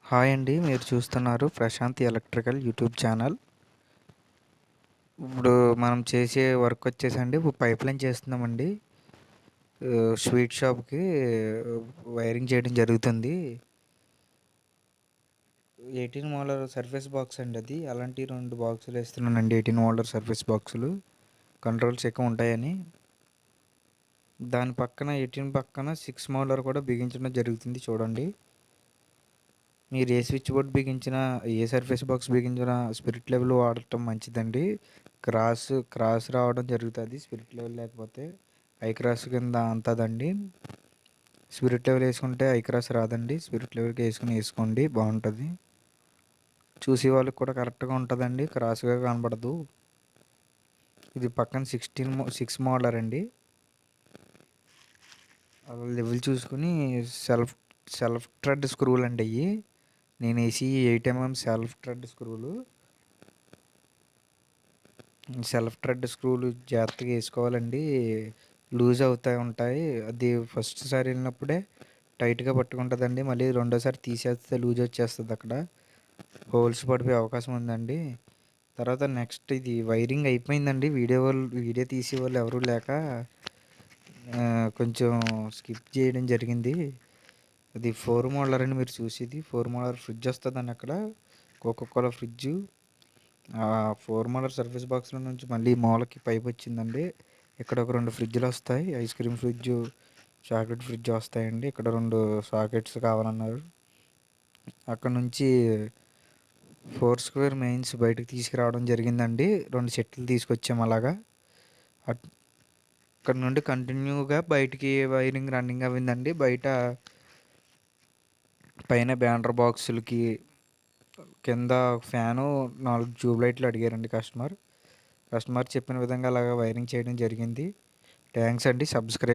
Hi అండి. మీరు చూస్తున్నారు ప్రశాంత్ ఎలక్ట్రికల్ యూట్యూబ్ ఛానల్. ఇప్పుడు మనం చేసే వర్క్ వచ్చేసండి పైప్‌లైన్ చేస్తున్నామండి. స్వీట్ షాప్‌కి వైరింగ్ చేయడం జరుగుతుంది. 18 మోలార్ సర్ఫేస్ బాక్స్ అండి అది. అలాంటి 2 బాక్సులు ఏస్తున్నానండి. 18 మోలార్ సర్ఫేస్ బాక్సులు. కంట్రోల్స్ ఎక్కువ ఉంటాయని. దాని పక్కన 18 పక్కన 6 మోలార్ కూడా బిగించడం జరుగుతుంది చూడండి. మీరు ఏ స్విచ్ బోర్డ్ బిగించినా, ఏ సర్ఫేస్ బాక్స్ బిగించినా స్పిరిట్ లెవెల్ వాడటం మంచిదండి. క్రాస్ రావడం జరుగుతుంది స్పిరిట్ లెవెల్ లేకపోతే. ఐ క్రాస్ కింద అంతదండి. స్పిరిట్ లెవెల్ వేసుకుంటే ఐ క్రాస్ రాదండి. స్పిరిట్ లెవెల్కి వేసుకోండి, బాగుంటుంది. చూసే వాళ్ళకి కూడా కరెక్ట్గా ఉంటుందండి, క్రాస్గా కనబడదు. ఇది పక్కన 6 మోడలర్ అండి. లెవెల్ చూసుకుని సెల్ఫ్ సెల్ఫ్ థ్రెడ్ స్క్రూలు అండి అయ్యి. నేను వేసి 8 mm సెల్ఫ్ థ్రెడ్ స్క్రూలు. సెల్ఫ్ థ్రెడ్ స్క్రూలు జాగ్రత్తగా వేసుకోవాలండి. లూజ్ అవుతూ ఉంటాయి. అది ఫస్ట్ సారి వెళ్ళినప్పుడే టైట్గా పట్టుకుంటుందండి. మళ్ళీ రెండోసారి తీసేస్తే లూజ్ వచ్చేస్తుంది. అక్కడ హోల్స్ పడిపోయే అవకాశం ఉందండి. తర్వాత నెక్స్ట్ ఇది వైరింగ్ అయిపోయిందండి. వీడియో తీసే వాళ్ళు ఎవరూ లేక కొంచెం స్కిప్ చేయడం జరిగింది. అది 4 మోడలర్ అండి మీరు చూసేది. 4 మోడలర్ ఫ్రిడ్జ్ వస్తుందండి అక్కడ, కోకోకోలా ఫ్రిడ్జు. 4 మోడల్ సర్ఫేస్ బాక్స్లో నుంచి మళ్ళీ మూలకి పైప్ వచ్చిందండి. ఇక్కడ ఒక 2 ఫ్రిడ్జ్లు వస్తాయి. Ice cream fridge, chocolate fridge వస్తాయండి. ఇక్కడ 2 సాకెట్స్ కావాలన్నారు. అక్కడ నుంచి 4 స్క్వేర్ మెయిన్స్ బయటకు తీసుకురావడం జరిగిందండి. 2 సెట్లు తీసుకొచ్చాము అలాగా. అక్కడ నుండి కంటిన్యూగా బయటికి వైరింగ్ రన్నింగ్ అయిందండి. పైన బ్యానర్ బాక్సులకి కింద ఫ్యాను, 4 ట్యూబ్ లైట్లు అడిగారండి కస్టమర్ చెప్పిన విధంగా అలాగా వైరింగ్ చేయడం జరిగింది. థ్యాంక్స్ అండి. సబ్స్క్రైబ్